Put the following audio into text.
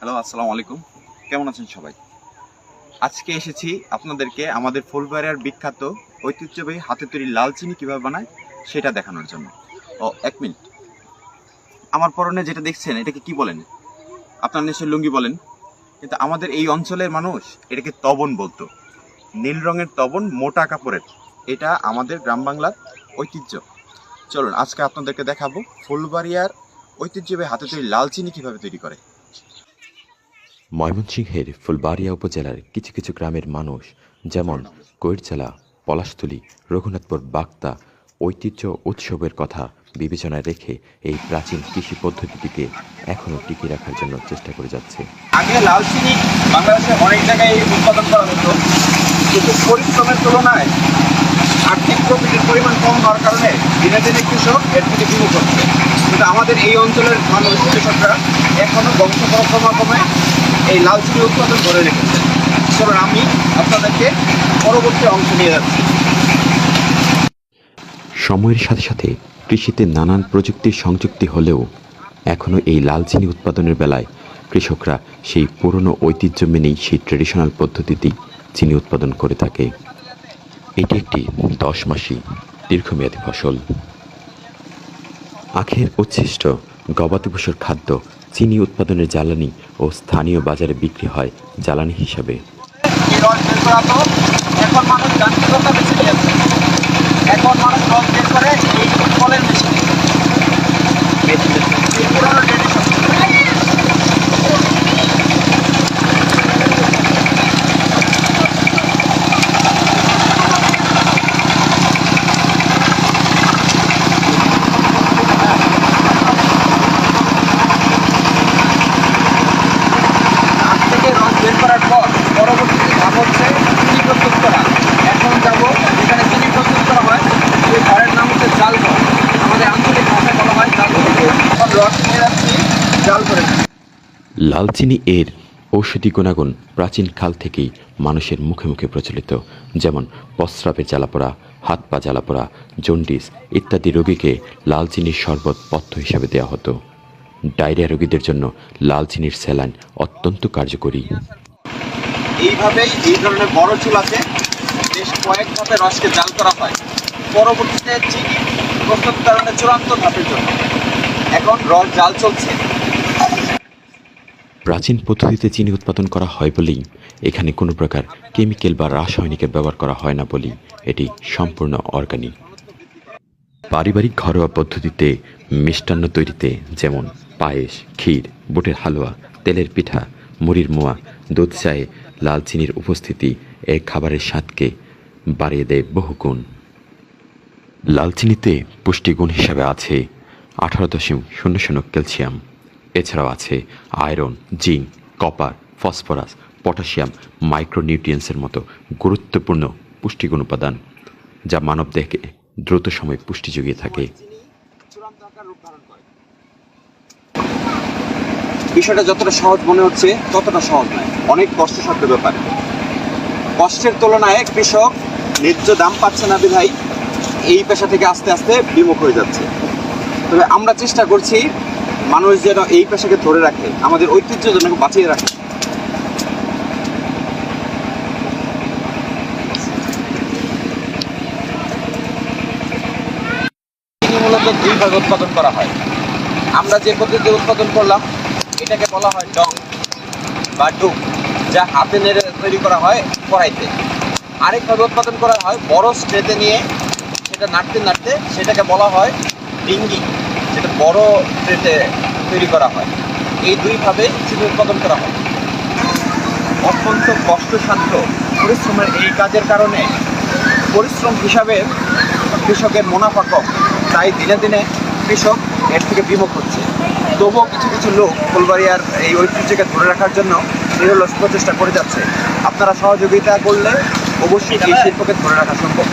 Hello, আসসালামু আলাইকুম। কেমন আছেন সবাই? আজকে এসেছি আপনাদেরকে আমাদের ফুলবাড়িয়ার বিখ্যাত ঐতিহ্যবাহী হাতে তৈরি লাল চিনি কীভাবে বানায় সেটা দেখানোর জন্য। এক মিনিট। আমার পরনে যেটা দেখছেন এটাকে কি বলেন? আপনারা নিশ্চয়ই লুঙ্গি বলেন, কিন্তু আমাদের এই অঞ্চলের মানুষ এটাকে তবন বলতো। নীল রঙের তবন, মোটা কাপড়ের। এটা আমাদের গ্রাম বাংলার ঐতিহ্য। চলুন আজকে আপনাদেরকে দেখাবো ফুলবাড়িয়ার ঐতিহ্যবাহী হাতে তৈরি লাল চিনি কীভাবে তৈরি করে। ময়মনসিংহের ফুলবাড়িয়া উপজেলার কিছু কিছু গ্রামের মানুষ যেমন কৈরচালা, পলাশতুলি, রঘুনাথপুর, বাগদা ঐতিহ্য উৎসবের কথা বিবেচনায় রেখে এই প্রাচীন কৃষি পদ্ধতিটিকে এখনও টিকিয়ে রাখার জন্য চেষ্টা করে যাচ্ছে। আগে লাল চিনি বাংলাদেশে অনেক জায়গায় উৎপাদন করা হতো, কিন্তু পরিশ্রমের তুলনায় আর্থিক প্রফিটের পরিমাণ কম হওয়ার কারণে দিনে দিনে কৃষক এর থেকে বিমুখ হচ্ছে। কিন্তু আমাদের এই অঞ্চলের মানুষ কৃষকরা এখনও বংশ পরম্পরাক্রমে এই লাল চিনি উৎপাদন করে রেখেছে। চলুন আমি আপনাদেরকে পরবর্তী অংশ নিয়ে যাচ্ছি। সময়ের সাথে সাথে কৃষিতে নানান প্রযুক্তির সংযুক্তি হলেও এখনও এই লাল চিনি উৎপাদনের বেলায় কৃষকরা সেই পুরনো ঐতিহ্য মেনেই সেই ট্রেডিশনাল পদ্ধতিতেই চিনি উৎপাদন করে থাকে। এটি একটি 10 মাসি দীর্ঘমেয়াদী ফসল। আখের উচ্ছিষ্ট গবাদি পশুর খাদ্য চিনি উৎপাদনের জ্বালানি ও স্থানীয় বাজারে বিক্রি হয় জ্বালানি হিসাবে। এখন মানুষ যান্ত্রিকতা বেছে নিয়েছে। এখন মানুষ রস বের করে এই ফলের মেশিনে পুরোনো ট্রেডিশন। বের করার পর পরবর্তীতে ধাপ হচ্ছে চিনি প্রস্তুত করা। এখন যাব যেখানে চিনি প্রস্তুত করা হয় সেই ঘরের নাম হচ্ছে জাল ঘর। আমাদের আঞ্চলিক ভাষায় বলা হয় জাল ঘর। এখন রস নিয়ে যাচ্ছি জাল করে। লাল চিনি এর ঔষধি গুণাগুণ প্রাচীন কাল থেকেই মানুষের মুখে মুখে প্রচলিত, যেমন প্রস্রাবে জ্বালাপোড়া, হাত পা জ্বালাপোড়া, জন্ডিস ইত্যাদি রোগীকে লাল চিনির শরবত পথ্য হিসাবে দেওয়া হতো। ডায়রিয়া রোগীদের জন্য লাল চিনির স্যালাইন অত্যন্ত কার্যকরী। এইভাবেই এই ধরনের বড় চুলাতে বেশ কয়েকভাবে রসকে জাল করা হয়। পরবর্তীতে চিনি প্রস্তুতকরণের চূড়ান্ত ধাপের জন্য এখন রস জাল চলছে। প্রাচীন পদ্ধতিতে চিনি উৎপাদন করা হয় বলেই এখানে কোনো প্রকার কেমিক্যাল বা রাসায়নিকের ব্যবহার করা হয় না বলেই এটি সম্পূর্ণ অর্গানিক। পারিবারিক ঘরোয়া পদ্ধতিতে মিষ্টান্ন তৈরিতে যেমন পায়েস, ক্ষীর, বুটের হালুয়া, তেলের পিঠা, মুড়ির মোয়া, দুধ চায়ে লাল চিনির উপস্থিতি এই খাবারের স্বাদকে বাড়িয়ে দেয় বহুগুণ। লাল চিনিতে পুষ্টিগুণ হিসাবে আছে 18.00 ক্যালসিয়াম। এছাড়াও আছে iron, zinc, copper, phosphorus, potassium, মাইক্রোনিউট্রিয়েন্টসের মতো গুরুত্বপূর্ণ পুষ্টিগুণ উপাদান, যা মানবদেহকে দ্রুত সময়ে পুষ্টি জুগিয়ে থাকে। বিষয়টা যতটা সহজ মনে হচ্ছে ততটা সহজ নয়, অনেক কষ্টসাধ্য ব্যাপার। কষ্টের তুলনায় কৃষক ন্যায্য দাম পাচ্ছে না বিধায় এই পেশা থেকে আস্তে আস্তে বিমুখ হয়ে যাচ্ছে। তবে আমরা চেষ্টা করছি মানুষ যেন এই পেশাকে ধরে রাখে, আমাদের ঐতিহ্য যেন বাঁচিয়ে রাখে। চিনি মূলত দুই ভাগে উৎপাদন করা হয়। আমরা যে পদ্ধতিতে উৎপাদন করলাম এটাকে বলা হয় ডং বা ডুব, যা হাতে নেড়ে তৈরি করা হয় কড়াইতে। আরেকভাবে উৎপাদন করা হয় বড় স্ট্রেতে নিয়ে সেটা নাড়তে নাড়তে, সেটাকে বলা হয় ডিঙ্গি, যেটা বড় ট্রেতে তৈরি করা হয়। এই দুইভাবে চিনি উৎপাদন করা হয়। অত্যন্ত কষ্টসাধ্য পরিশ্রমের এই কাজের কারণে পরিশ্রম হিসাবে কৃষকের মুনাফা কম, তাই দিনে দিনে কৃষক এর থেকে বিমুখ হচ্ছে। তবুও কিছু কিছু লোক ফুলবাড়িয়ার এই ঐতিহ্যকে ধরে রাখার জন্য নিরলস প্রচেষ্টা করে যাচ্ছে। আপনারা সহযোগিতা করলে অবশ্যই এই শিল্পকে ধরে রাখা সম্ভব।